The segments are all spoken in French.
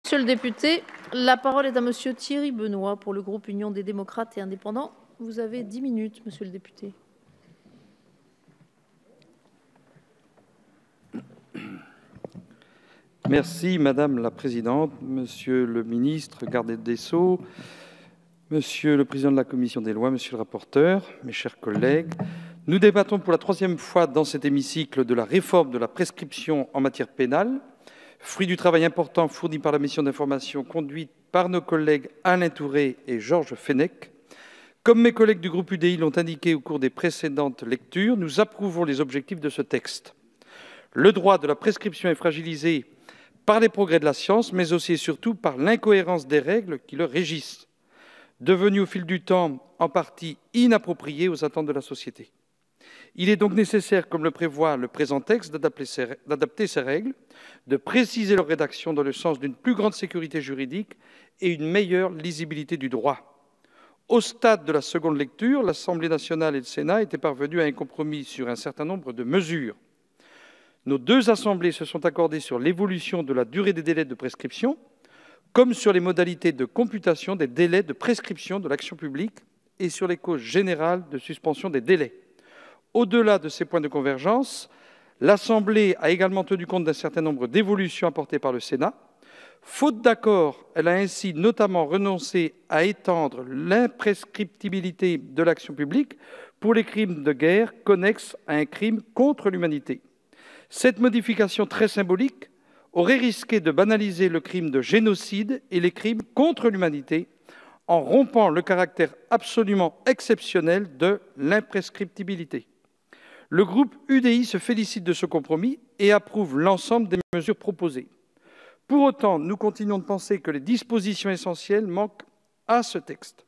Monsieur le député, la parole est à monsieur Thierry Benoît pour le groupe Union des démocrates et indépendants. Vous avez 10 minutes, monsieur le député. Merci Madame la Présidente, Monsieur le Ministre, garde des Sceaux, Monsieur le Président de la Commission des Lois, Monsieur le rapporteur, mes chers collègues. Nous débattons pour la troisième fois dans cet hémicycle de la réforme de la prescription en matière pénale, fruit du travail important fourni par la mission d'information conduite par nos collègues Alain Touré et Georges Fenech. Comme mes collègues du groupe UDI l'ont indiqué au cours des précédentes lectures, nous approuvons les objectifs de ce texte. Le droit de la prescription est fragilisé par les progrès de la science, mais aussi et surtout par l'incohérence des règles qui le régissent, devenues au fil du temps en partie inappropriées aux attentes de la société. Il est donc nécessaire, comme le prévoit le présent texte, d'adapter ces règles, de préciser leur rédaction dans le sens d'une plus grande sécurité juridique et une meilleure lisibilité du droit. Au stade de la seconde lecture, l'Assemblée nationale et le Sénat étaient parvenus à un compromis sur un certain nombre de mesures. Nos deux assemblées se sont accordées sur l'évolution de la durée des délais de prescription, comme sur les modalités de computation des délais de prescription de l'action publique et sur les causes générales de suspension des délais. Au-delà de ces points de convergence, l'Assemblée a également tenu compte d'un certain nombre d'évolutions apportées par le Sénat. Faute d'accord, elle a ainsi notamment renoncé à étendre l'imprescriptibilité de l'action publique pour les crimes de guerre connexes à un crime contre l'humanité. Cette modification très symbolique aurait risqué de banaliser le crime de génocide et les crimes contre l'humanité en rompant le caractère absolument exceptionnel de l'imprescriptibilité. Le groupe UDI se félicite de ce compromis et approuve l'ensemble des mesures proposées. Pour autant, nous continuons de penser que les dispositions essentielles manquent à ce texte.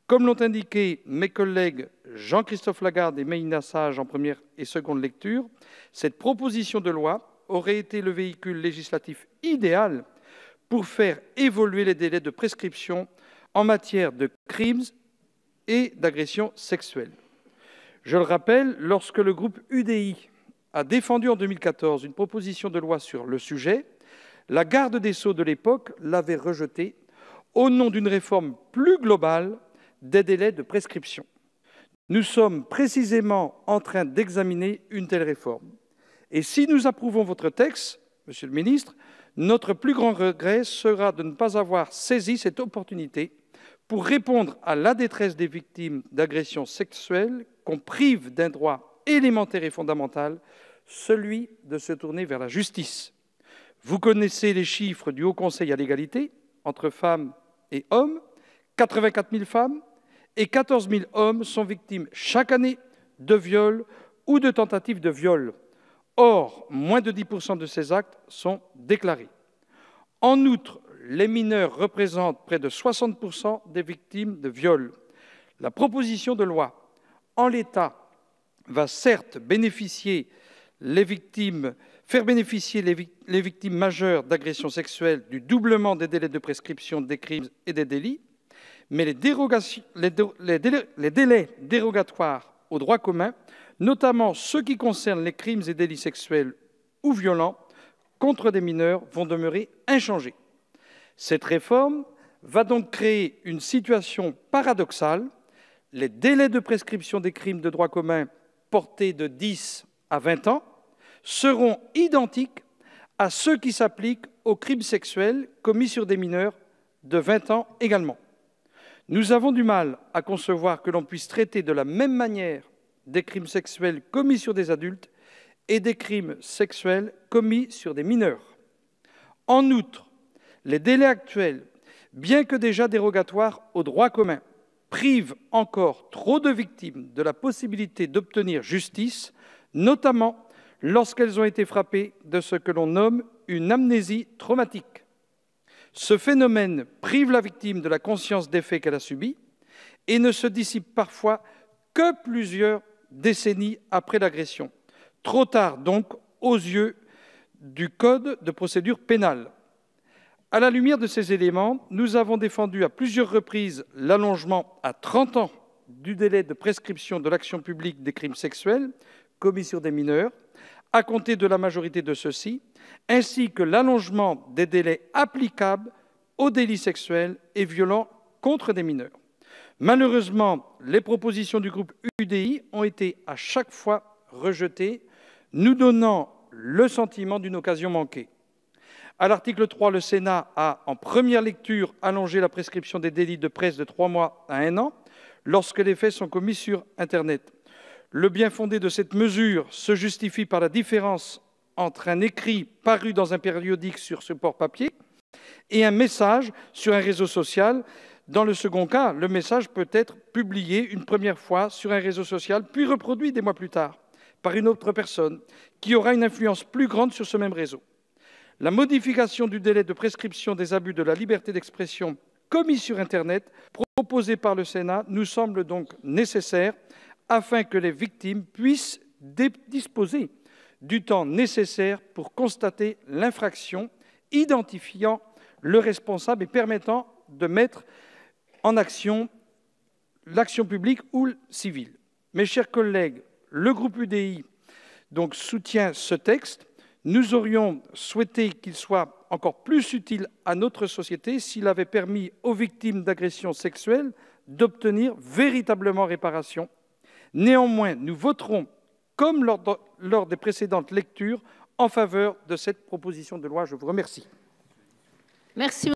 Comme l'ont indiqué mes collègues Jean-Christophe Lagarde et Meïna Sage en première et seconde lecture, cette proposition de loi aurait été le véhicule législatif idéal pour faire évoluer les délais de prescription en matière de crimes et d'agressions sexuelles. Je le rappelle, lorsque le groupe UDI a défendu en 2014 une proposition de loi sur le sujet, la garde des Sceaux de l'époque l'avait rejetée au nom d'une réforme plus globale des délais de prescription. Nous sommes précisément en train d'examiner une telle réforme. Et si nous approuvons votre texte, Monsieur le Ministre, notre plus grand regret sera de ne pas avoir saisi cette opportunité pour répondre à la détresse des victimes d'agressions sexuelles qu'on prive d'un droit élémentaire et fondamental, celui de se tourner vers la justice. Vous connaissez les chiffres du Haut Conseil à l'égalité entre femmes et hommes, 84 000 femmes et 14 000 hommes sont victimes chaque année de viols ou de tentatives de viol. Or, moins de 10% de ces actes sont déclarés. En outre, les mineurs représentent près de 60% des victimes de viols. La proposition de loi, en l'état, va certes faire bénéficier les victimes majeures d'agressions sexuelles du doublement des délais de prescription des crimes et des délits, mais les délais dérogatoires au droit commun, notamment ceux qui concernent les crimes et délits sexuels ou violents contre des mineurs, vont demeurer inchangés. Cette réforme va donc créer une situation paradoxale. Les délais de prescription des crimes de droit commun portés de 10 à 20 ans seront identiques à ceux qui s'appliquent aux crimes sexuels commis sur des mineurs de 20 ans également. Nous avons du mal à concevoir que l'on puisse traiter de la même manière des crimes sexuels commis sur des adultes et des crimes sexuels commis sur des mineurs. En outre, les délais actuels, bien que déjà dérogatoires au droit commun, privent encore trop de victimes de la possibilité d'obtenir justice, notamment lorsqu'elles ont été frappées de ce que l'on nomme une amnésie traumatique. Ce phénomène prive la victime de la conscience des faits qu'elle a subis et ne se dissipe parfois que plusieurs décennies après l'agression. Trop tard donc aux yeux du Code de procédure pénale. À la lumière de ces éléments, nous avons défendu à plusieurs reprises l'allongement à 30 ans du délai de prescription de l'action publique des crimes sexuels commis sur des mineurs, à compter de la majorité de ceux-ci, ainsi que l'allongement des délais applicables aux délits sexuels et violents contre des mineurs. Malheureusement, les propositions du groupe UDI ont été à chaque fois rejetées, nous donnant le sentiment d'une occasion manquée. À l'article 3, le Sénat a, en première lecture, allongé la prescription des délits de presse de 3 mois à 1 an lorsque les faits sont commis sur Internet. Le bien-fondé de cette mesure se justifie par la différence entre un écrit paru dans un périodique sur support papier et un message sur un réseau social. Dans le second cas, le message peut être publié une première fois sur un réseau social, puis reproduit des mois plus tard par une autre personne qui aura une influence plus grande sur ce même réseau. La modification du délai de prescription des abus de la liberté d'expression commis sur Internet, proposée par le Sénat, nous semble donc nécessaire afin que les victimes puissent disposer du temps nécessaire pour constater l'infraction, identifiant le responsable et permettant de mettre en action l'action publique ou civile. Mes chers collègues, le groupe UDI donc, soutient ce texte. Nous aurions souhaité qu'il soit encore plus utile à notre société s'il avait permis aux victimes d'agressions sexuelles d'obtenir véritablement réparation. Néanmoins, nous voterons, comme lors des précédentes lectures, en faveur de cette proposition de loi. Je vous remercie. Merci.